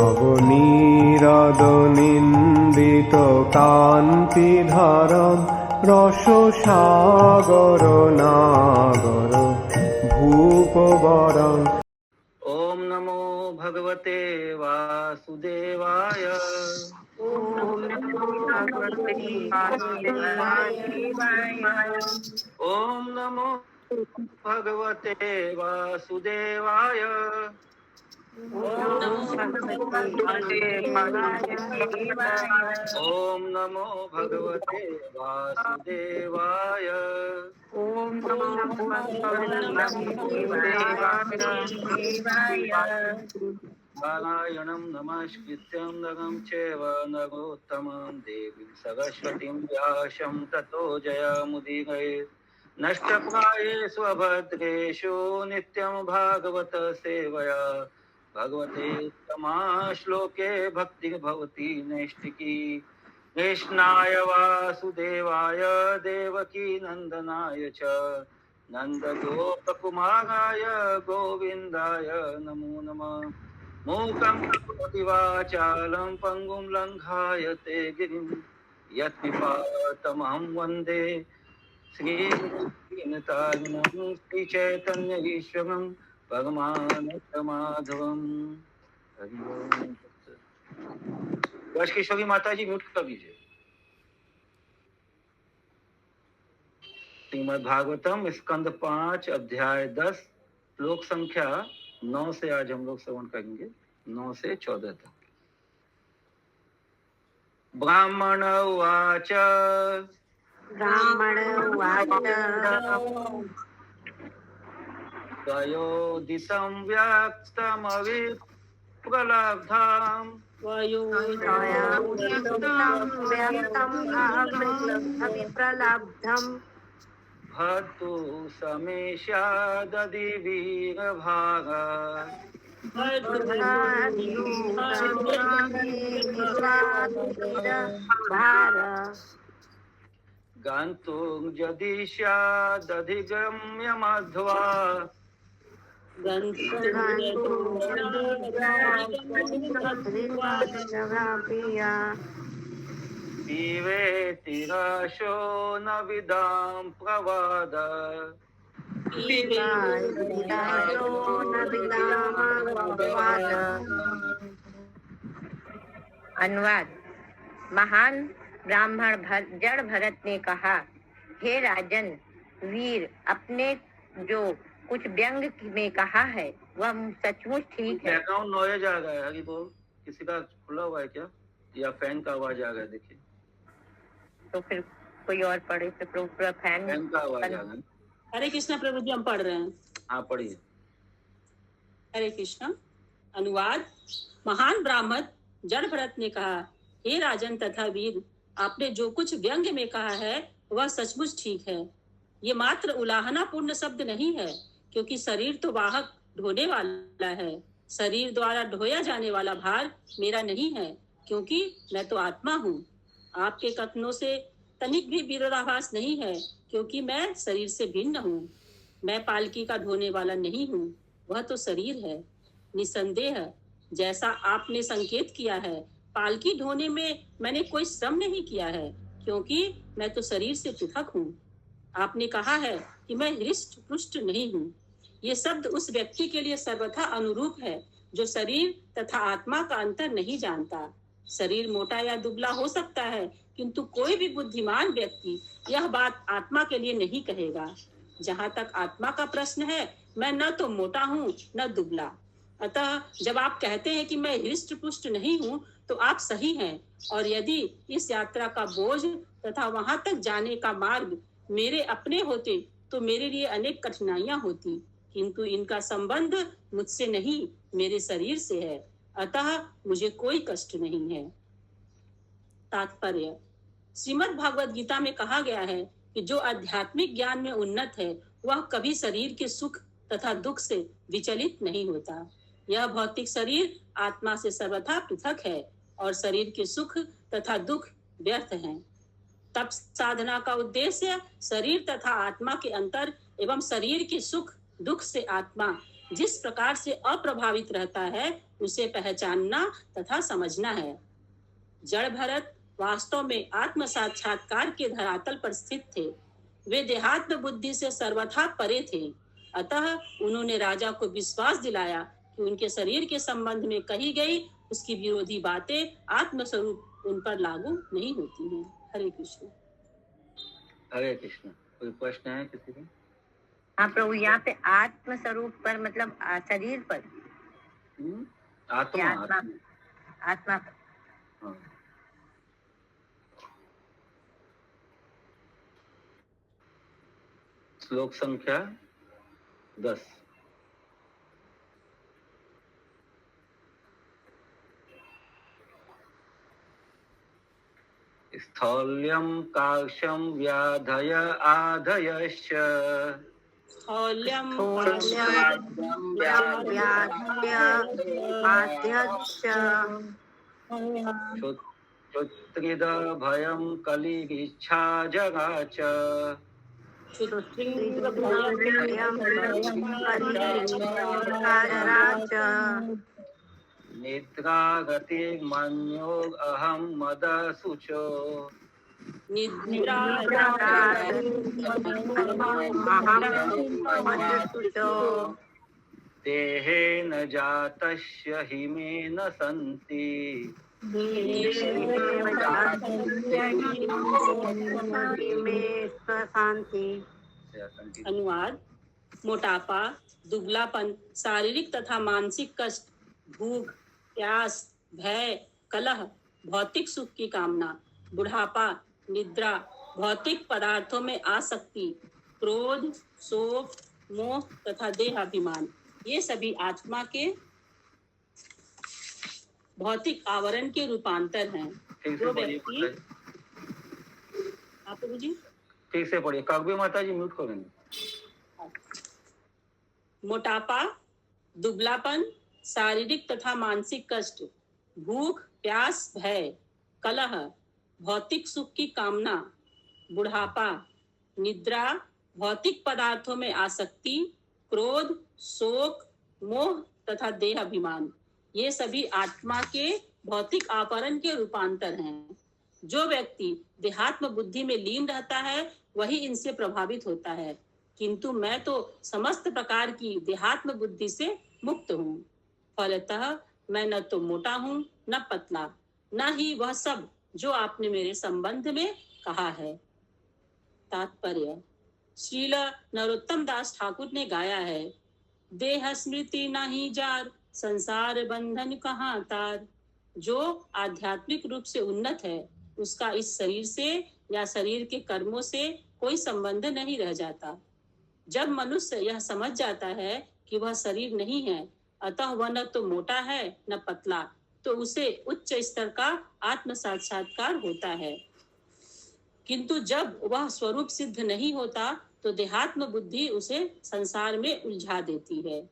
নবনীরদনিন্দিত কান্তিধারম রসসাগর নাগর ভূপবরং। ओम नमो भगवते वासुदेवाय। ओम नमो भगवते वासुदेवाय। ओम नमो भगवते वासुदेवाय। ओम नमो भगवते वासुदेवाय। ओम नमो भगवते वासुदेवाय। ओम नमो भगवते वासुदेवाय। नारायणं नमस्कृत्यं नरं चैव नरोत्तमं देवीं सरस्वतीं व्यासं ततो जयमुदीरये। नष्टप्रायेषु अभद्रेषु नित्यं भागवत सेवया भगवते उत्तमा श्लोके भक्तिर्भवति नैष्टिकी। कृष्णाय वासुदेवाय देवकी नंदनाय च नन्दगोपकुमाराय गोविन्दाय नमो नमः। मूकं करोति वाचालं पङ्गुं लङ्घायते गिरिं यत्कृपातमहं वन्दे श्रीगुरुदीनतारिणं श्रीचैतन्य ईश्वरं परमानन्दमाधवम्। हरि ओम। किशोरी माता जी म्यूट कर दीजिए। श्रीमद् भागवतम स्कंद 5 अध्याय 10 श्लोक संख्या 9 से आज हम लोग श्रवण करेंगे, 9 से 14 तक। ब्राह्मण उवाच। ब्राह्मण उवाच। त्वयोदितं व्यक्तमविप्रलब्धाम् अविप्रलब्धम् भर्तु समेष्यादधि वीरभागा। गन्तुं यदि स्यादधिगम्य मध्वा पीवेति रसो न विदां प्रवाद। अनुवाद। महान ब्राह्मण जड़ भरत ने कहा, हे राजन वीर, आपने जो कुछ व्यंग में कहा है वह सचमुच ठीक है। बैकग्राउंड नॉइज आ रहा है, हरी बोल। किसी का खुला हुआ है क्या, या फैन का आवाज आ रहा है? देखिए तो फिर कोई और पढ़े तो पूरा फैन का आवाज आ रहा है। हरे कृष्णा प्रभु जी, हम पढ़ रहे हैं। हाँ पढ़िए। हरे कृष्णा। अनुवाद। महान ब्राह्मण जड़ भरत ने कहा, हे राजन तथा वीर, आपने जो कुछ व्यंग में कहा है वह सचमुच ठीक है। ये मात्र उलाहना पूर्ण शब्द नहीं है, क्योंकि शरीर तो वाहक ढोने वाला है। शरीर द्वारा ढोया जाने वाला भार मेरा नहीं है, क्योंकि मैं तो आत्मा हूँ। आपके कथनों से तनिक भी विरोधाभास नहीं है, क्योंकि मैं शरीर से भिन्न हूँ। मैं पालकी का ढोने वाला नहीं हूँ, वह तो शरीर है। निसंदेह जैसा आपने संकेत किया है, पालकी ढोने में मैंने कोई श्रम नहीं किया है, क्योंकि मैं तो शरीर से पृथक हूँ। आपने कहा है कि मैं हृष्ट पुष्ट नहीं हूँ। ये शब्द उस व्यक्ति के लिए सर्वथा अनुरूप है जो शरीर तथा आत्मा का अंतर नहीं जानता। शरीर मोटा या दुबला हो सकता है, किंतु कोई भी बुद्धिमान व्यक्ति यह बात आत्मा के लिए नहीं कहेगा। जहाँ तक आत्मा का प्रश्न है, मैं न तो मोटा हूँ न दुबला। अतः जब आप कहते हैं कि मैं हृष्ट पुष्ट नहीं हूँ, तो आप सही हैं। और यदि इस यात्रा का बोझ तथा वहां तक जाने का मार्ग मेरे अपने होते तो मेरे लिए अनेक कठिनाइयां होती, किंतु इनका संबंध मुझसे नहीं, मेरे शरीर से है। अतः मुझे कोई कष्ट नहीं है। तात्पर्य। श्रीमद् भागवत गीता में कहा गया है कि जो आध्यात्मिक ज्ञान में उन्नत है वह कभी शरीर के सुख तथा दुख से विचलित नहीं होता। यह भौतिक शरीर आत्मा से सर्वथा पृथक है और शरीर के सुख तथा दुख व्यर्थ हैं। तप साधना का उद्देश्य शरीर तथा आत्मा के अंतर एवं शरीर के सुख दुख से आत्मा जिस प्रकार से अप्रभावित रहता है उसे पहचानना तथा समझना है। जड़ भरत वास्तव में आत्म साक्षात्कार के धरातल पर स्थित थे। वे देहात्म बुद्धि से सर्वथा परे थे। अतः उन्होंने राजा को विश्वास दिलाया कि उनके शरीर के संबंध में कही गई उसकी विरोधी बातें आत्मस्वरूप उन पर लागू नहीं होती हैं। हरे कृष्ण। हरे कृष्ण। कोई प्रश्न है किसी का? हाँ प्रभु, यहाँ पे आत्म स्वरूप पर मतलब शरीर पर आत्मा आत्मा आत्मा पर। हाँ। श्लोक संख्या 10। स्थौल्यं काक्षं व्याधय आधयश्च स्थौल्यं क्षुत्रिद भयं कलिगिच्छा जगा च निद्रागतिर्मन्यो अहं मदसुचो देहेन जातस्य हि मे न सन्ति। अनुवाद। मोटापा, दुबलापन, शारीरिक तथा मानसिक कष्ट, भूख, प्यास, भय, कलह, भौतिक सुख की कामना, बुढ़ापा, निद्रा, भौतिक पदार्थों में आसक्ति, क्रोध, शोक, मोह तथा देहाभिमान, ये सभी आत्मा के भौतिक आवरण के रूपांतर हैं। जो व्यक्ति आप जी ठीक से पढ़िए। काव्य माता जी म्यूट करेंगे। मोटापा, दुबलापन, शारीरिक तथा मानसिक कष्ट, भूख, प्यास, भय, कलह, भौतिक सुख की कामना, बुढ़ापा, निद्रा, भौतिक पदार्थों में आसक्ति, क्रोध, शोक, मोह तथा देह अभिमान, ये सभी आत्मा के भौतिक आवरण के रूपांतर हैं। जो व्यक्ति देहात्म बुद्धि में लीन रहता है वही इनसे प्रभावित होता है, किंतु मैं तो समस्त प्रकार की देहात्म बुद्धि से मुक्त हूँ। फलतः मैं न तो मोटा हूँ न पतला, न ही वह सब जो आपने मेरे संबंध में कहा है। तात्पर्य। श्रील नरोत्तम दास ठाकुर ने गाया है, देह स्मृति नहीं जार, संसार बंधन कहाँ तार। जो आध्यात्मिक रूप से उन्नत है उसका इस शरीर से या शरीर के कर्मों से कोई संबंध नहीं रह जाता। जब मनुष्य यह समझ जाता है कि वह शरीर नहीं है, अतः वह न तो मोटा है न पतला, तो उसे उच्च स्तर का आत्म साक्षात्कार होता है। किंतु जब वह स्वरूप सिद्ध नहीं होता तो देहात्म बुद्धि उसे संसार में उलझा देती है।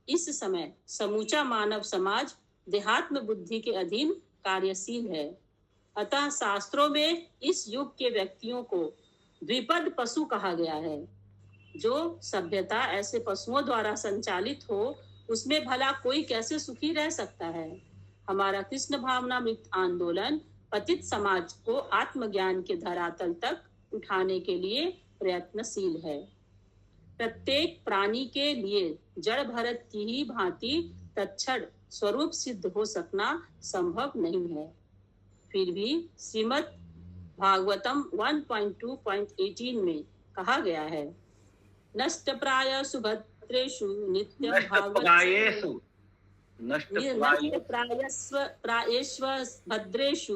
इस समय समूचा मानव समाज देहात्म बुद्धि के अधीन कार्यशील है। अतः शास्त्रों में इस युग के व्यक्तियों को द्विपद पशु कहा गया है। जो सभ्यता ऐसे पशुओं द्वारा संचालित हो उसमें भला कोई कैसे सुखी रह सकता है। हमारा कृष्ण भावनामृत आंदोलन पतित समाज को आत्मज्ञान के धरातल तक उठाने के लिए प्रयत्नशील है। प्रत्येक प्राणी के लिए जड़ भरत की ही भांति तत्क्षण स्वरूप सिद्ध हो सकना संभव नहीं है। फिर भी श्रीमद् भागवतम 1.2.18 में कहा गया है, नष्ट प्राय सुभद्रेषु नित्यं भागवत प्रायेष्व भद्रेषु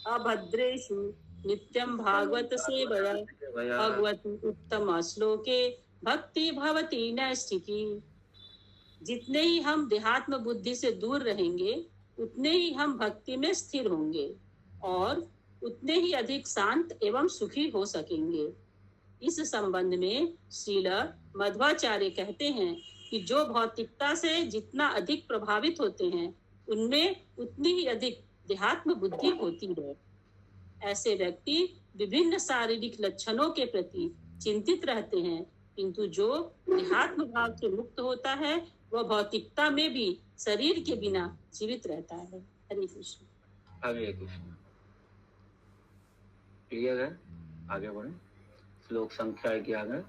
अभद्रेषु नित्यं भागवत सेवया भगवत उत्तम श्लोके भक्ति भवति नैष्ठिकी। जितने ही हम देहात्म बुद्धि से दूर रहेंगे उतने ही हम भक्ति में स्थिर होंगे और उतने ही अधिक शांत एवं सुखी हो सकेंगे। इस संबंध में श्रील मध्वाचार्य कहते हैं कि जो भौतिकता से जितना अधिक प्रभावित होते हैं उनमें उतनी ही अधिक देहात्म बुद्धि होती है। ऐसे व्यक्ति विभिन्न शारीरिक लक्षणों के प्रति चिंतित रहते हैं, किंतु जो देहात्म भाव से मुक्त होता है वह भौतिकता में भी शरीर के बिना जीवित रहता है। हरे कृष्ण। हरे कृष्ण। क्लियर है? आगे बढ़े। श्लोक संख्या 11।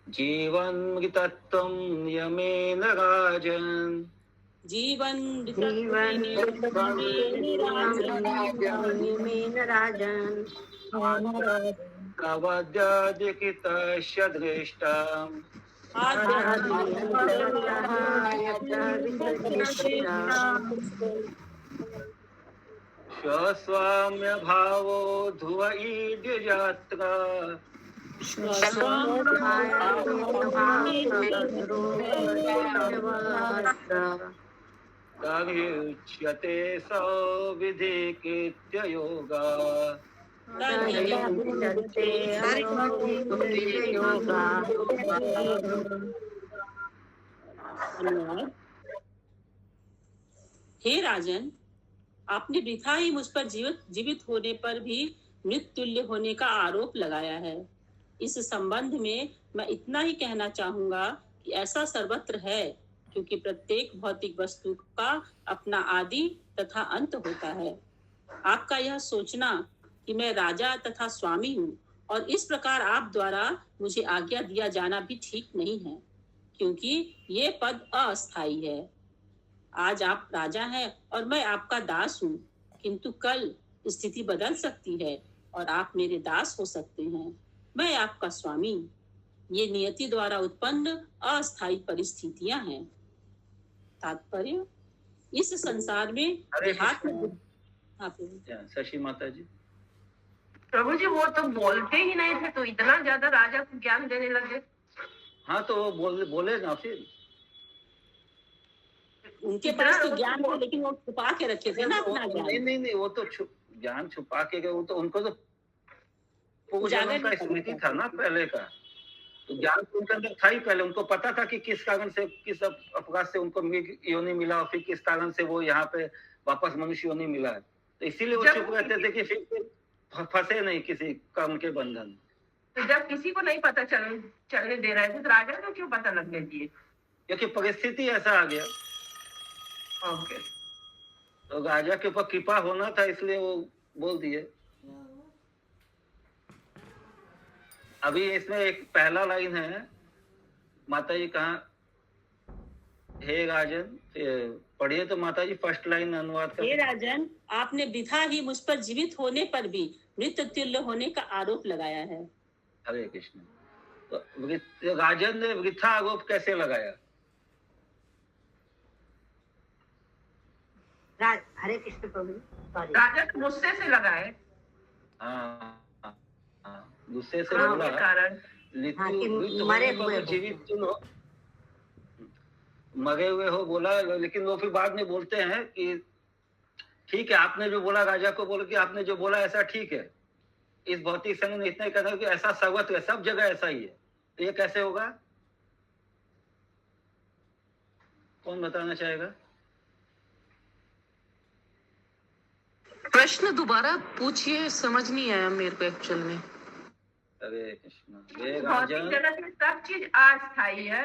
जीवन मृतत्वं यमेन राजन् जीवन नियमेन राजन् अवद्यादिकृतस्य दृष्टाम् स्वस्वाम्य भावो ध्रुव ईड्यजात्रा तमुच्यते सौविधिकृत्य योगा। हे राजन, आपने वृथा ही मुझ पर जीवित होने पर भी मृत्युल्य होने का आरोप लगाया है। इस संबंध में मैं इतना ही कहना चाहूंगा कि ऐसा सर्वत्र है, क्योंकि प्रत्येक भौतिक वस्तु का अपना आदि तथा अंत होता है। आपका यह सोचना कि मैं राजा तथा स्वामी हूँ और इस प्रकार आप द्वारा मुझे आज्ञा दिया जाना भी ठीक नहीं है, क्योंकि ये पद अस्थायी है। आज आप राजा हैं और मैं आपका दास हूँ, किंतु कल स्थिति बदल सकती है और आप मेरे दास हो सकते हैं। मैं आपका स्वामी। ये नियति द्वारा उत्पन्न अस्थायी परिस्थितियां हैं। तात्पर्य, इस संसार में शशि माता जी। प्रभु जी वो तो बोलते ही नहीं थे, तो इतना ज्यादा राजा को ज्ञान देने लगे। हाँ तो वो बोले ना फिर। उनके पास तो ज्ञान था, लेकिन वो छुपा के रखे थे ना अपना ज्ञान। नहीं वो तो ज्ञान छुपा के गए। वो तो उनको तो पूजा का स्मृति था ना पहले का, तो ज्ञान तो उनके अंदर था ही पहले। उनको पता था कि किस कारण से, किस अपघात से उनको मृग योनि मिला और फिर किस कारण से वो यहाँ पे वापस मनुष्य योनि मिला है। तो इसीलिए वो चुप रहते थे कि फिर फंसे नहीं किसी कर्म के बंधन। तो जब किसी को नहीं पता चलने दे रहे थे, तो राजा को क्यों पता लगने दिए? क्योंकि परिस्थिति ऐसा आ गया। ओके। तो राजा के ऊपर कृपा होना था, इसलिए वो बोल दिए। अभी इसमें एक पहला लाइन है, माता जी कहा हे राजन, पढ़िए तो माता जी फर्स्ट लाइन अनुवाद कर। हे राजन, आपने वृथा ही मुझ पर जीवित होने पर भी मृत्युल्य होने का आरोप लगाया है। हरे कृष्ण। तो राजन ने वृथा आरोप कैसे लगाया? हरे कृष्ण प्रभु। राजा गुस्से से लगाए। गुस्से से बोला कारण जीवित तुम हो, मरे हुए हो बोला। लेकिन वो फिर बाद में बोलते हैं कि ठीक है, आपने जो बोला, राजा को बोला कि आपने जो बोला ऐसा ठीक है। इस भौतिक संग ने इतना ही कहा कि ऐसा सर्वत्र है, सब जगह ऐसा ही है। तो ये कैसे होगा? कौन बताना चाहेगा? प्रश्न दोबारा पूछिए, समझ नहीं आया मेरे को एक्चुअल में। हरे कृष्ण। भौतिक जगत में सब चीज अस्थायी है,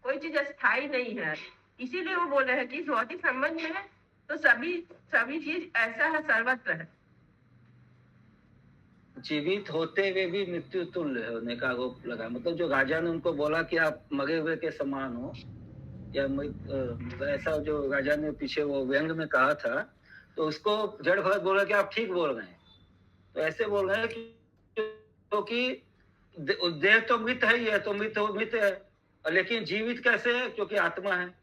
कोई चीज स्थायी नहीं है। इसीलिए वो बोल रहे हैं कि भौतिक संबंध में तो सभी चीज ऐसा है, सर्वत्र है। जीवित होते हुए भी मृत्यु तुल्य होने का आरोप लगा। मतलब जो राजा ने उनको बोला कि आप मरे हुए के समान हो, या ऐसा जो राजा ने पीछे वो व्यंग में कहा था, तो उसको जड़ भरत बोला कि आप ठीक बोल रहे हैं। तो ऐसे बोल रहे हैं कि क्योंकि देह तो मृत है ही है, तो मृत है, लेकिन जीवित कैसे है? क्योंकि आत्मा है,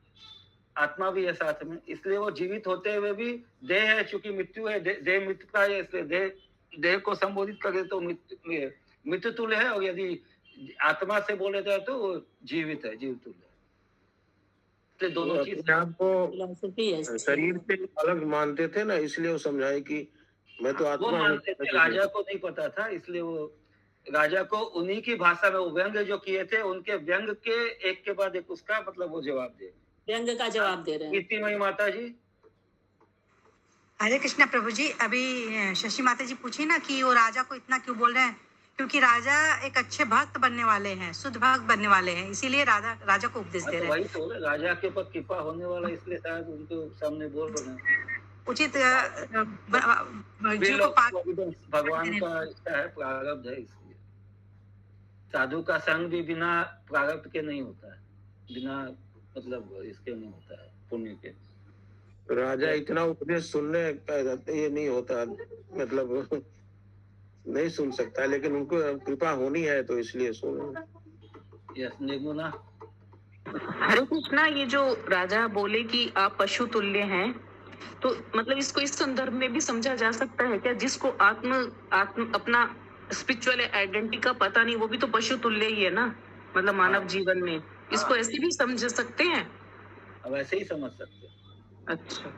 आत्मा भी है साथ में। इसलिए वो जीवित होते हुए भी देह है, चूंकि मृत्यु है, देह मृत्यु का है, इसलिए देह को संबोधित करे तो मृत्यु तुल्य है। और यदि आत्मा से बोले जाए तो वो जीवित है, जीव तुल्य है। दोनों चीज आपको शरीर से अलग मानते थे ना, इसलिए वो समझाए कि मैं तो आत्मा मानते थे। राजा को नहीं पता था, इसलिए वो राजा को उन्हीं की भाषा में वो व्यंग जो किए थे, उनके व्यंग के एक के बाद एक उसका मतलब वो जवाब दे, व्यंग का जवाब दे रहे हैं। कीर्तिमयी माता जी। हरे कृष्णा प्रभु जी। अभी शशि माता जी पूछी ना कि वो राजा को इतना क्यों बोल रहे हैं, क्योंकि राजा एक अच्छे भक्त बनने वाले हैं, शुद्ध भक्त बनने वाले हैं, इसीलिए राजा को उपदेश दे तो रहे वही हैं। तो राजा के ऊपर कृपा होने वाला, इसलिए शायद उनके सामने बोल रहे हैं। उचित वे जीव को लोग पाक भगवान का इच्छा है, प्रारब्ध है, इसलिए साधु का संग भी बिना प्रारब्ध के नहीं होता है, बिना मतलब इसके नहीं होता है, पुण्य के। राजा इतना उपदेश सुनने का ये नहीं होता, मतलब नहीं सुन सकता, लेकिन उनको कृपा होनी है तो इसलिए सुन। यस निर्गुणा। हरे कृष्णा, ये जो राजा बोले कि आप पशु तुल्य हैं, तो मतलब इसको इस संदर्भ में भी समझा जा सकता है क्या, जिसको आत्म आत्म अपना स्पिरिचुअल आइडेंटिटी का पता नहीं, वो भी तो पशु तुल्य ही है ना, मतलब मानव जीवन में। इसको ऐसे भी समझ सकते हैं? अब ऐसे ही समझ सकते हैं। अच्छा।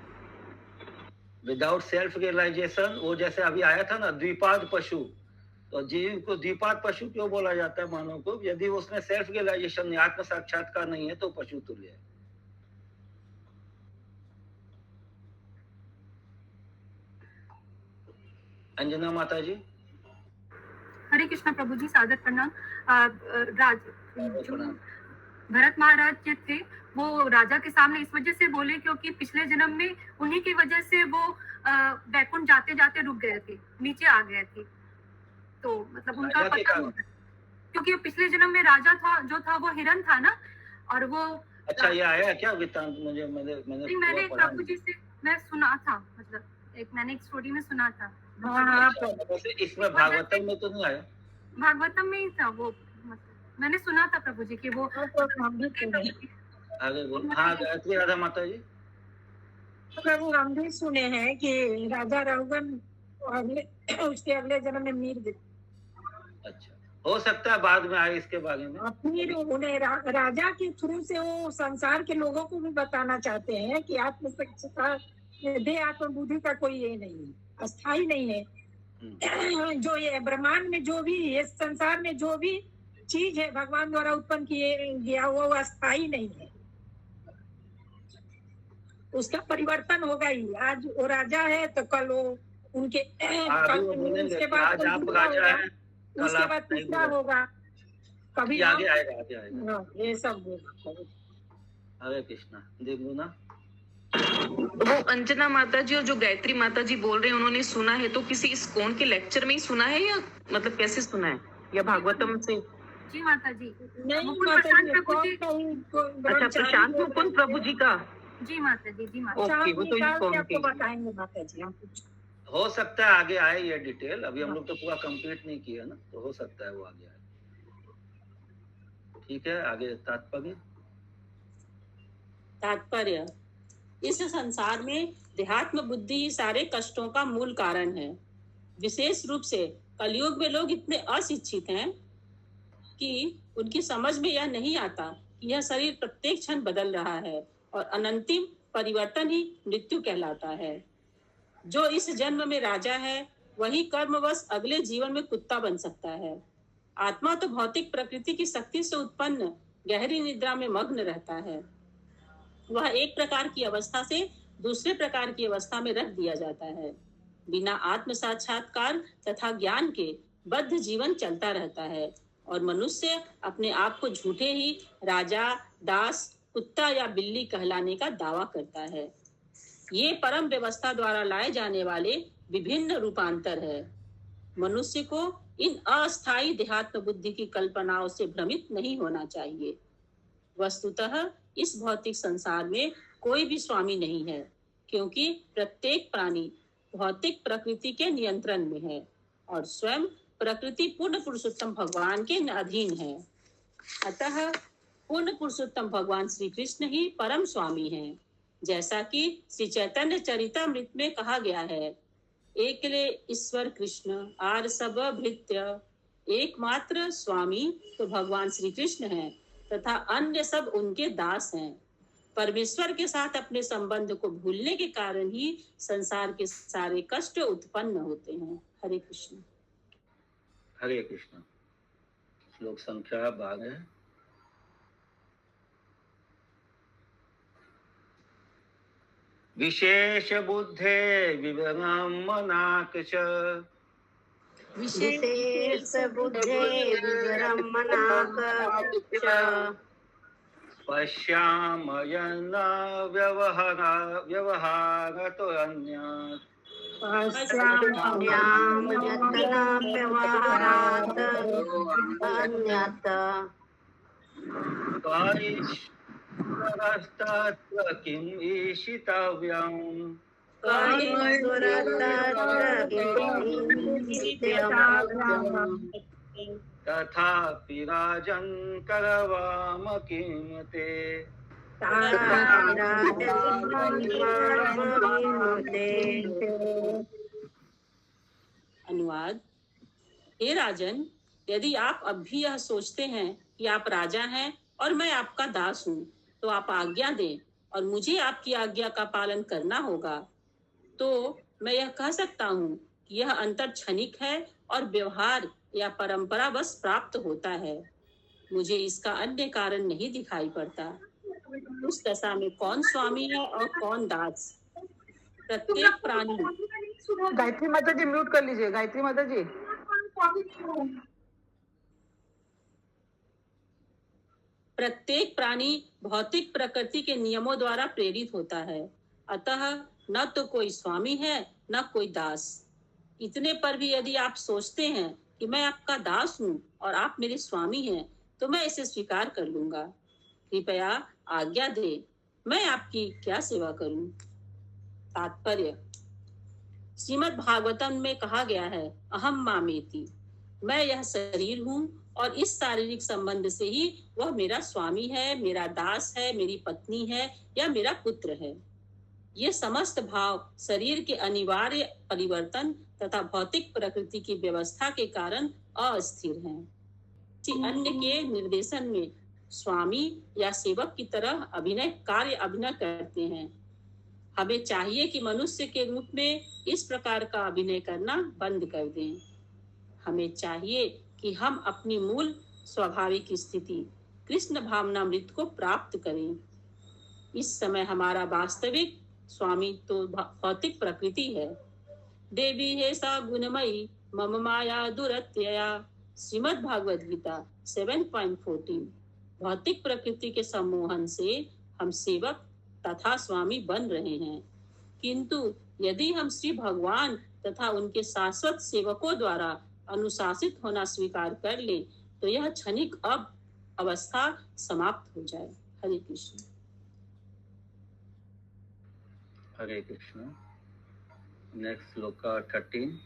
विदाउट सेल्फ रियलाइजेशन, वो जैसे अभी आया था ना द्विपाद पशु, तो जीव को द्विपाद पशु क्यों बोला जाता है मानव को? यदि उसमें सेल्फ रियलाइजेशन नहीं, आत्म साक्षात्कार नहीं है, तो पशु तुल्य है। अंजना माता जी। हरे कृष्णा प्रभु जी, सादर प्रणाम। जो भरत महाराज जो थे वो राजा के सामने इस वजह से बोले क्योंकि पिछले जन्म में उन्हीं की वजह से वो वैकुंठ जाते जाते रुक गए थे, नीचे आ गए थे, तो मतलब उनका पता नहीं था, क्योंकि पिछले जन्म में राजा था जो था वो हिरण था ना, और वो अच्छा ये आया क्या वृत्तांत? मैंने प्रभु जी से मैं सुना था, मतलब मैंने एक स्टोरी में सुना था। इसमें भागवतम में तो नहीं आया? भागवतम में ही था वो, मतलब मैंने सुना था प्रभु जी की वो। आगे बोल। हाँ गायत्री राधा माता जी। प्रभु हम भी सुने हैं कि राजा रघुवन उसके अगले जन्म में मीर गिर। अच्छा, हो सकता है बाद में आए इसके बारे में। फिर उन्हें राजा के थ्रू से वो संसार के लोगों को भी बताना चाहते हैं कि आत्म देह आत्म बुद्धि का कोई ये नहीं है, अस्थाई नहीं है। जो ये ब्रह्मांड में जो भी, ये संसार में जो भी चीज है भगवान द्वारा उत्पन्न किए गया हुआ, वो अस्थाई नहीं है, उसका परिवर्तन होगा ही। आज वो राजा है तो कल वो उनके उसके बाद तीसरा होगा, कभी आगे आएगा। ये सब हरे कृष्णा। देखो ना वो अंजना माता जी और जो गायत्री माता जी बोल रहे हैं, उन्होंने सुना है तो किसी इस्कॉन के लेक्चर में ही सुना है, या मतलब कैसे सुना है, या भागवतम से? जी माता जी। नहीं माता जी, अच्छा, प्रशांत मुकुंद प्रभु जी का। जी माता जी। जी माता ओके, वो तो आपको बताएंगे माता जी। हम हो सकता है आगे आए ये डिटेल, अभी हम लोग तो पूरा कंप्लीट नहीं किया ना, तो हो सकता है वो आगे आए। ठीक है, आगे तात्पर्य, इस संसार में देहात्म बुद्धि ही सारे कष्टों का मूल कारण है। विशेष रूप से कलयुग में लोग इतने अशिक्षित हैं कि उनकी समझ में यह नहीं आता कि यह शरीर प्रत्येक क्षण बदल रहा है और अनंतिम परिवर्तन ही मृत्यु कहलाता है। जो इस जन्म में राजा है वही कर्मवश अगले जीवन में कुत्ता बन सकता है। आत्मा तो भौतिक प्रकृति की शक्ति से उत्पन्न गहरी निद्रा में मग्न रहता है। वह एक प्रकार की अवस्था से दूसरे प्रकार की अवस्था में रख दिया जाता है। बिना आत्म साक्षात्कार तथा ज्ञान के बद्ध जीवन चलता रहता है और मनुष्य अपने आप को झूठे ही राजा, दास, कुत्ता या बिल्ली कहलाने का दावा करता है। ये परम व्यवस्था द्वारा लाए जाने वाले विभिन्न रूपांतर है। मनुष्य को इन अस्थायी देहात्म बुद्धि की कल्पनाओं से भ्रमित नहीं होना चाहिए। वस्तुतः इस भौतिक संसार में कोई भी स्वामी नहीं है, क्योंकि प्रत्येक प्राणी भौतिक प्रकृति के नियंत्रण में है और स्वयं प्रकृति पूर्ण पुरुषोत्तम भगवान के अधीन है। अतः पूर्ण पुरुषोत्तम भगवान श्री कृष्ण ही परम स्वामी हैं। जैसा कि श्री चैतन्य चरितामृत में कहा गया है, एकले ईश्वर कृष्ण आर सब भृत्य, एकमात्र स्वामी तो भगवान श्री कृष्ण हैं तथा अन्य सब उनके दास हैं। परमेश्वर के साथ अपने संबंध को भूलने के कारण ही संसार के सारे कष्ट उत्पन्न होते हैं। हरे कृष्ण। हरे कृष्ण। श्लोक संख्या 12। विशेष बुद्धे विवरमनाक च विशेष बुद्धे विवरमनाक च पश्यामयन व्यवहारतो अन्यत् पश्याम्याम यत्नाप्यवहारात् अन्यत् कारीश्वरस्तत्र किम् ईशितव्यम् तथापि राजन् करवाम किं ते अनुवाद। हे राजन, यदि आप अब भी यह सोचते हैं कि आप राजा हैं और मैं आपका दास हूँ, तो आप आज्ञा दें और मुझे आपकी आज्ञा का पालन करना होगा। तो मैं यह कह सकता हूँ कि यह अंतर क्षणिक है और व्यवहार या परंपरा बस प्राप्त होता है। मुझे इसका अन्य कारण नहीं दिखाई पड़ता। उस दशा में कौन स्वामी है और कौन दास। प्रत्येक प्राणी, गायत्री माता जी म्यूट कर लीजिए। गायत्री माता जी, प्रत्येक प्राणी भौतिक प्रकृति के नियमों द्वारा प्रेरित होता है। अतः न तो कोई स्वामी है न कोई दास। इतने पर भी यदि आप सोचते हैं कि मैं आपका दास हूँ और आप मेरे स्वामी हैं, तो मैं इसे स्वीकार कर लूंगा। कृपया आज्ञा दे, मैं आपकी क्या सेवा करूं। तात्पर्य। श्रीमद् भागवतम में कहा गया है, अहम मामेति, मैं यह शरीर हूँ और इस शारीरिक संबंध से ही वह मेरा स्वामी है, मेरा दास है, मेरी पत्नी है या मेरा पुत्र है। ये समस्त भाव शरीर के अनिवार्य परिवर्तन तथा भौतिक प्रकृति की व्यवस्था के कारण अस्थिर हैं। किसी अन्य के निर्देशन में स्वामी या सेवक की तरह अभिनय करते हैं। हमें चाहिए कि मनुष्य के रूप में इस प्रकार का अभिनय करना बंद कर दें। हमें चाहिए कि हम अपनी मूल स्वाभाविक स्थिति कृष्ण भावनामृत को प्राप्त करें। इस समय हमारा वास्तविक स्वामी तो भौतिक प्रकृति है। देवी है सा गुणमयी मम माया दुरत्यया। श्रीमद् भागवत गीता 7.14। भौतिक प्रकृति के सम्मोहन से हम सेवक तथा स्वामी बन रहे हैं, किंतु यदि हम श्री भगवान तथा उनके शाश्वत सेवकों द्वारा अनुशासित होना स्वीकार कर ले, तो यह क्षणिक अवस्था समाप्त हो जाए। हरे कृष्ण। हरे कृष्ण। नेक्स्ट श्लोक 13।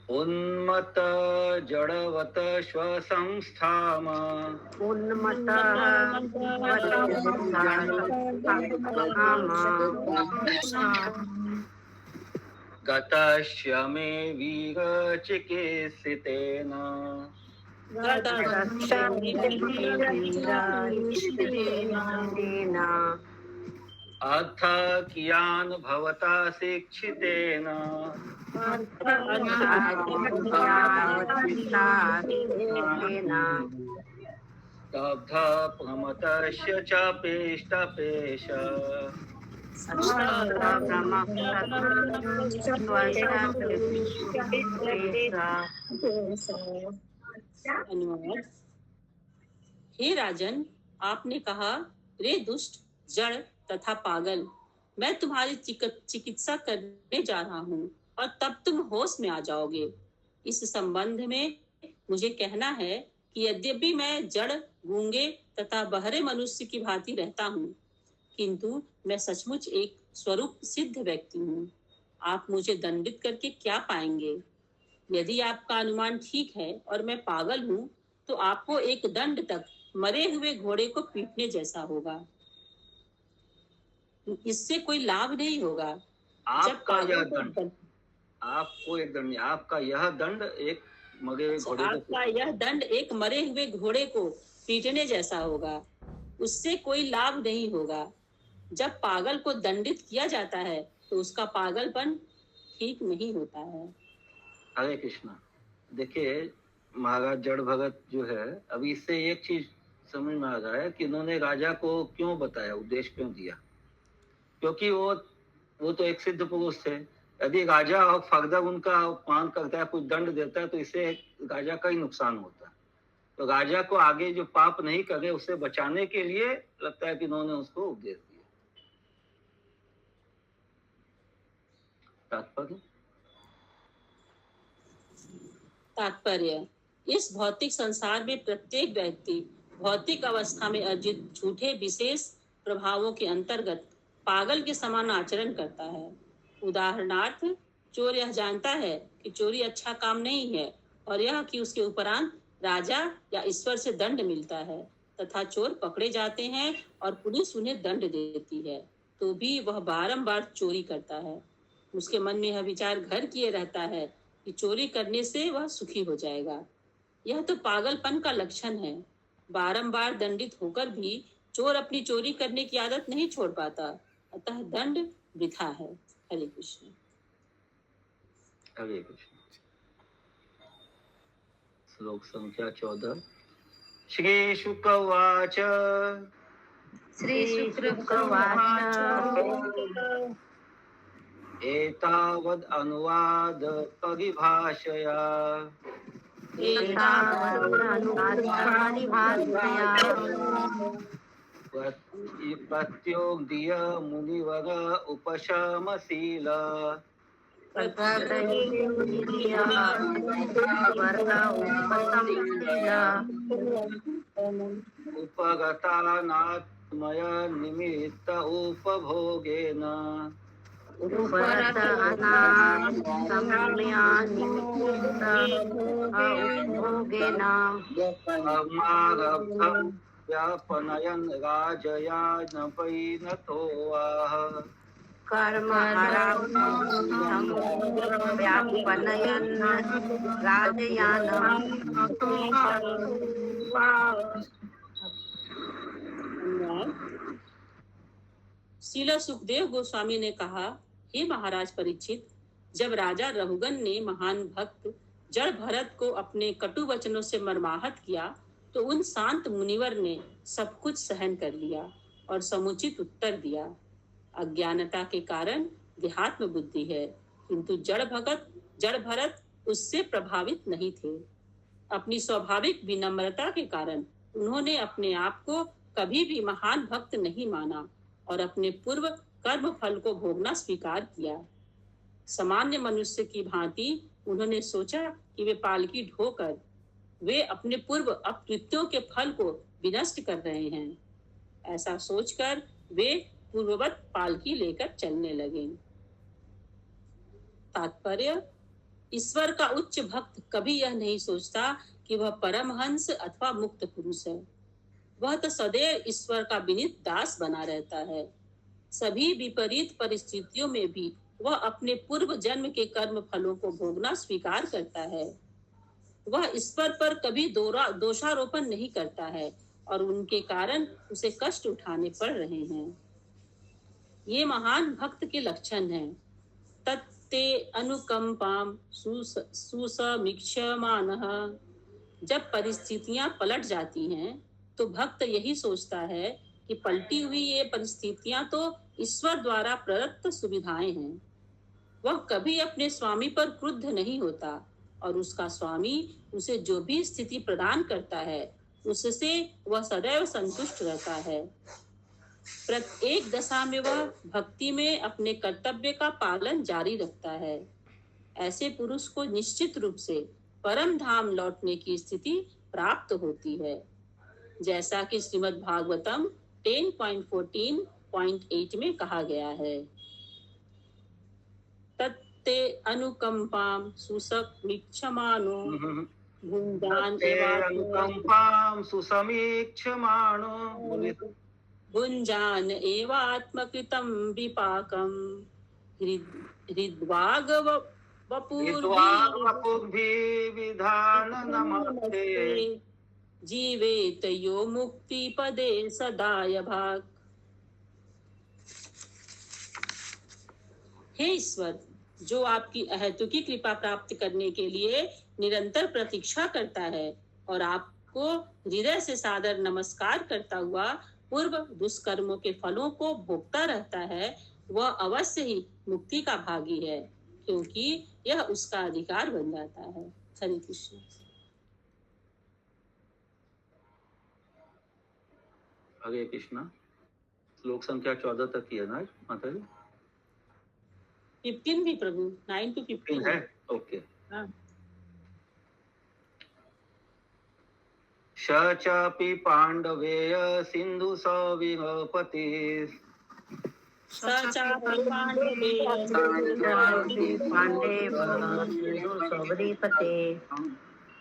उन्मत्त जड़वत श्वसंस्थाम गतस्य मे वीर चिकित्सितेन अथ कियान् भवता शिक्षितेन स्तब्ध प्रमतस्य च पेष्टपेश। अनुवाद। हे राजन, आपने कहा, रे दुष्ट, जड़ तथा पागल, मैं तुम्हारी चिकित्सा करने जा रहा हूँ और तब तुम होश में आ जाओगे। इस संबंध में मुझे कहना है कि यद्यपि मैं जड़, गूंगे तथा बहरे मनुष्य की भांति रहता हूँ, किंतु मैं सचमुच एक स्वरूप सिद्ध व्यक्ति हूँ। आप मुझे दंडित करके क्या पाएंगे? यदि आपका अनुमान ठीक है और मैं पागल हूँ, तो आपको एक दंड तक मरे हुए घोड़े को पीटने जैसा होगा। इससे कोई लाभ नहीं होगा। आपका यह दंड, आपको एक दंड, आपका यह दंड एक मरे हुए घोड़े आपका यह दंड एक मरे हुए घोड़े को पीटने जैसा होगा। उससे कोई लाभ नहीं होगा। जब पागल को दंडित किया जाता है तो उसका पागलपन ठीक नहीं होता है। हरे कृष्णा। देखिए, महाराज जड़ भगत जो है, अभी इससे एक चीज समझ में आ रहा है कि इन्होंने राजा को क्यों बताया, उद्देश्य क्यों दिया, क्योंकि वो तो एक सिद्ध पुरुष थे। यदि राजा और फर्दर उनका अपमान करता है, कुछ दंड देता है, तो इससे राजा का ही नुकसान होता है। तो राजा को आगे जो पाप नहीं करे उससे बचाने के लिए लगता है कि इन्होंने उसको उपदेश दिया। तात्पर्य, इस भौतिक संसार में प्रत्येक व्यक्ति भौतिक अवस्था में अर्जित झूठे विशेष प्रभावों के अंतर्गत पागल के समान आचरण करता है। उदाहरणार्थ, चोर यह जानता है कि चोरी अच्छा काम नहीं है और यह कि उसके उपरांत राजा या ईश्वर से दंड मिलता है, तथा चोर पकड़े जाते हैं और पुलिस उन्हें दंड देती है, तो भी वह बारंबार चोरी करता है। उसके मन में यह विचार घर किए रहता है कि चोरी करने से वह सुखी हो जाएगा। यह तो पागलपन का लक्षण है। बारंबार दंडित होकर भी चोर अपनी चोरी करने की आदत नहीं छोड़ पाता, अतः दंड वृथा है। हरे कृष्ण। हरे कृष्ण। श्लोक संख्या 14। श्री शुक उवाच। श्री शुक उवाच। एतावद् अनुवाद परिभाषया प्रत्योक्तिय मुनिवर उपशमशील उपगतानात्मय निमित्त उपभोगेन व्यापनयन् राजयानपैनतो वाह श्रील सुखदेव गोस्वामी ने कहा, हे महाराज परीक्षित, जब राजा रघुगन ने महान भक्त जड़ भरत को अपने कटु वचनों से मर्माहत किया, तो उन शांत मुनिवर ने सब कुछ सहन कर लिया और समुचित उत्तर दिया। अज्ञानता के कारण देहात्म बुद्धि है, किंतु जड़ भरत उससे प्रभावित नहीं थे। अपनी स्वाभाविक विनम्रता के कारण उन्होंने अपने आप को कभी भी महान भक्त नहीं माना और अपने पूर्व कर्म फल को भोगना स्वीकार किया। सामान्य मनुष्य की भांति उन्होंने सोचा कि वे पालकी ढोकर वे अपने पूर्व अपकृत्यों के फल को विनष्ट कर रहे हैं। ऐसा सोचकर वे पूर्ववत पालकी लेकर चलने लगे। तात्पर्य, ईश्वर का उच्च भक्त कभी यह नहीं सोचता कि वह परमहंस अथवा मुक्त पुरुष है। वह तो सदैव ईश्वर का विनीत दास बना रहता है। सभी विपरीत परिस्थितियों में भी वह अपने पूर्व जन्म के कर्म फलों को भोगना स्वीकार करता है। वह ईश्वर पर कभी दोषारोपण नहीं करता है और उनके कारण उसे कष्ट उठाने पड़ रहे हैं। ये महान भक्त के लक्षण हैं। तत्ते अनुकंपाम सुसमीक्षमानः। जब परिस्थितियां पलट जाती हैं तो भक्त यही सोचता है कि पलटी हुई ये परिस्थितियां तो ईश्वर द्वारा प्रदत्त सुविधाएं हैं। वह कभी अपने स्वामी पर क्रुद्ध नहीं होता और उसका स्वामी उसे जो भी स्थिति प्रदान करता है उससे वह सदैव संतुष्ट रहता है। प्रत्येक दशा में वह भक्ति में अपने कर्तव्य का पालन जारी रखता है। ऐसे पुरुष को निश्चित रूप से परम धाम लौटने की स्थिति प्राप्त होती है, जैसा कि श्रीमद् भागवतम 10.14.8 में कहा गया है। तत्ते अनुकंपाम सुसमीक्षमानो भुञ्जान एवात्मकृतं विपाकं हृद्वाग वपुर्भिविधाननमस्ते जीवेत यो मुक्ति पदे सदाय भाग। हे ईश्वर, जो आपकी अहेतुकी कृपा प्राप्त करने के लिए निरंतर प्रतीक्षा करता है और आपको हृदय से सादर नमस्कार करता हुआ पूर्व दुष्कर्मों के फलों को भोगता रहता है, वह अवश्य ही मुक्ति का भागी है, क्योंकि यह उसका अधिकार बन जाता है। हरे कृष्ण। हरे कृष्णा। श्लोक संख्या 14 तक की है ना माता जी? 15 भी प्रभु, 9 to 15 है। ओके। हाँ। स चापि पाण्डवेय सिन्धु सविरपति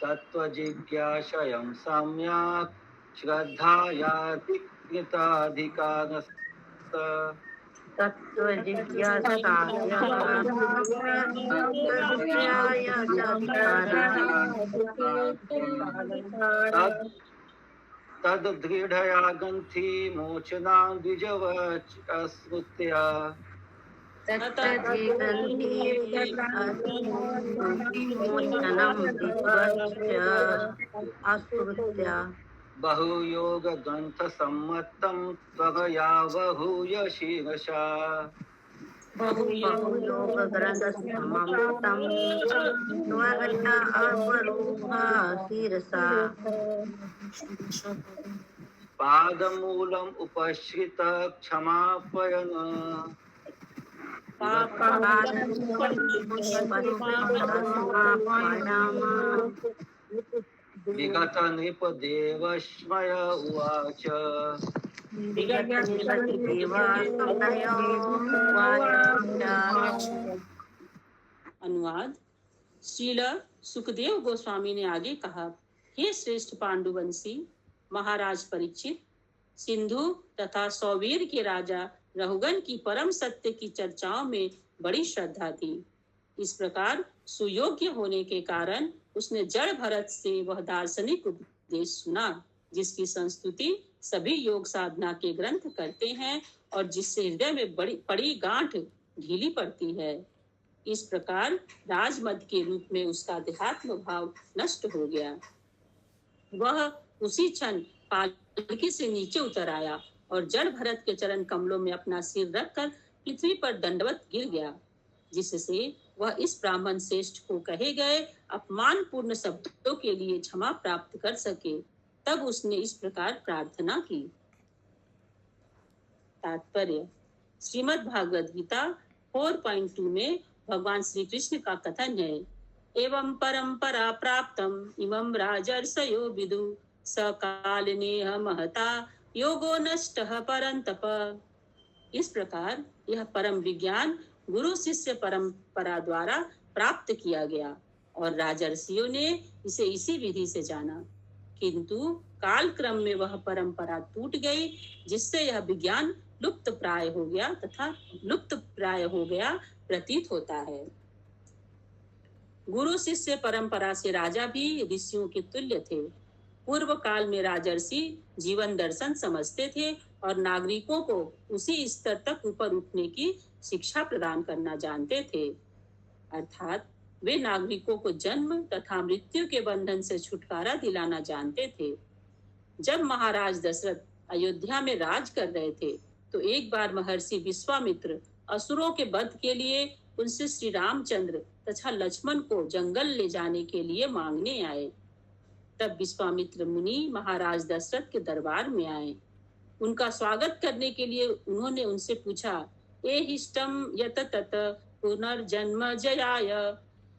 तत्त्वजिज्ञासयं सम्यक् श्रद्धयाति कृताधिकारस्त तद्दृढया ग्रन्थि मोचना द्विजवच अस्मृत्या बहुयोग ग्रंथ सम्मतम त्वया बहुय शीर्षा पादमूलम उपश्रित क्षमापयन विगत नृपदेवस्मय उवाच अनुवाद। श्रील सुखदेव गोस्वामी ने आगे कहा, हे श्रेष्ठ पांडुवंशी महाराज परीक्षित, सिंधु तथा सौवीर के राजा रहुगन की परम सत्य की चर्चाओं में बड़ी श्रद्धा थी। इस प्रकार सुयोग्य होने के कारण उसने जड़ भरत से वह दार्शनिक उपदेश सुना, जिसकी संस्तुति सभी योग साधना के ग्रंथ करते हैं और जिससे हृदय में बड़ी गांठ ढीली पड़ती है। इस प्रकार राजमद के रूप में उसका अध्यात्म भाव नष्ट हो गया। वह उसी क्षण पालकी से नीचे उतर आया और जड़ भरत के चरण कमलों में अपना सिर रखकर पृथ्वी पर दंडवत गिर गया, जिससे वह इस ब्राह्मण श्रेष्ठ को कहे गए अपमानपूर्ण शब्दों के लिए क्षमा प्राप्त कर सके। तब उसने इस प्रकार प्रार्थना की। तात्पर्य। श्रीमद् भागवत गीता 4.2 में भगवान श्री कृष्ण का कथन है, एवं परंपरा प्राप्तम इमं राजर्षयो विदु सकालिनेह महता योगो नष्टः परंतप। इस प्रकार यह परम विज्ञान गुरु शिष्य परंपरा द्वारा प्राप्त किया गया और राजर्षियों ने इसे इसी विधि से जाना, किंतु काल क्रम में वह परंपरा टूट गई, जिससे यह विज्ञान लुप्त प्राय हो गया प्रतीत होता है। गुरु शिष्य परंपरा से राजा भी ऋषियों के तुल्य थे। पूर्व काल में राजर्षि जीवन दर्शन समझते थे और नागरिकों को उसी स्तर तक ऊपर उठने की शिक्षा प्रदान करना जानते थे, अर्थात वे नागरिकों को जन्म तथा मृत्यु के बंधन से छुटकारा दिलाना जानते थे। जब महाराज दशरथ अयोध्या में राज कर रहे थे, तो एक बार महर्षि विश्वामित्र असुरों के वध के लिए उनसे श्री रामचंद्र तथा लक्ष्मण को जंगल ले जाने के लिए मांगने आए। तब विश्वामित्र मुनि महाराज दशरथ के दरबार में आए। उनका स्वागत करने के लिए उन्होंने उनसे पूछा, ए हिष्टम यत तत पुनर्जन्म जयाय,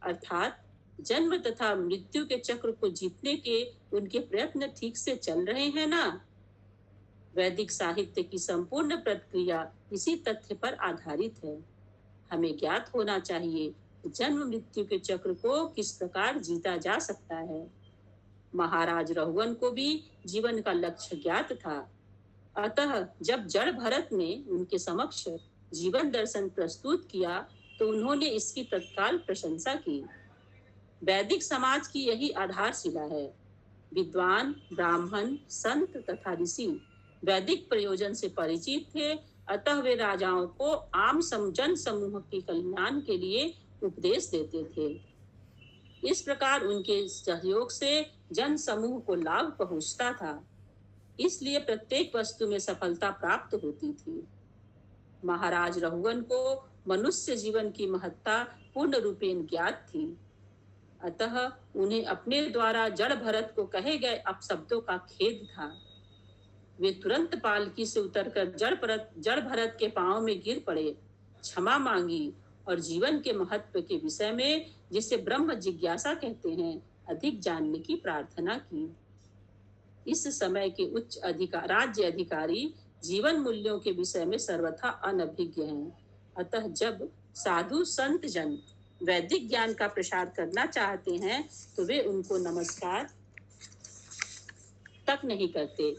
अर्थात जन्म तथा मृत्यु के चक्र को जीतने के उनके प्रयत्न ठीक से चल रहे हैं ना? वैदिक साहित्य की संपूर्ण प्रक्रिया इसी तथ्य पर आधारित है। हमें ज्ञात होना चाहिए जन्म मृत्यु के चक्र को किस प्रकार जीता जा सकता है। महाराज रहुगन को भी जीवन का लक्ष्य ज्ञात था, अतः जब जड़ भरत ने उनके समक्ष जीवन दर्शन प्रस्तुत किया तो उन्होंने इसकी तत्काल प्रशंसा की। वैदिक समाज की यही आधारशिला है। विद्वान, ब्राह्मण, संत तथा ऋषि वैदिक प्रयोजन से परिचित थे, अतः वे राजाओं को आम जन समूह के कल्याण के लिए उपदेश देते थे। इस प्रकार उनके सहयोग से जन समूह को लाभ पहुंचता था, इसलिए प्रत्येक वस्तु में सफलता प्राप्त होती थी। महाराज रघुवन को मनुष्य जीवन की महत्ता पूर्ण रूपेण ज्ञात थी, अतः उन्हें अपने द्वारा जड़ भरत को कहे गए अपशब्दों का खेद था। वे तुरंत पालकी से उतरकर जड़ भरत के पांव में गिर पड़े, क्षमा मांगी और जीवन के महत्व के विषय में, जिसे ब्रह्म जिज्ञासा कहते हैं, अधिक जानने की प्रार्थना की। इस समय के उच्च राज्य अधिकारी जीवन मूल्यों के विषय में सर्वथा अनभिज्ञ हैं, अतः जब साधु संत जन वैदिक ज्ञान का प्रसार करना चाहते हैं तो वे उनको नमस्कार तक नहीं करते,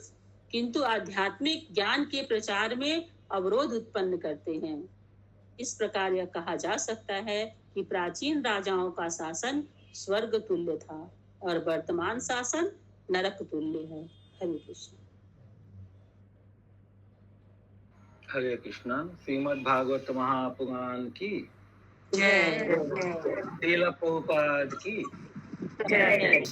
किंतु आध्यात्मिक ज्ञान के प्रचार में अवरोध उत्पन्न करते हैं। इस प्रकार यह कहा जा सकता है कि प्राचीन राजाओं का शासन स्वर्ग तुल्य था और वर्तमान शासन नरक तुल्य है। हरे कृष्ण। हरे कृष्णा। श्रीमद् भागवत महापुराण की जय। श्रील प्रभुपाद की जय।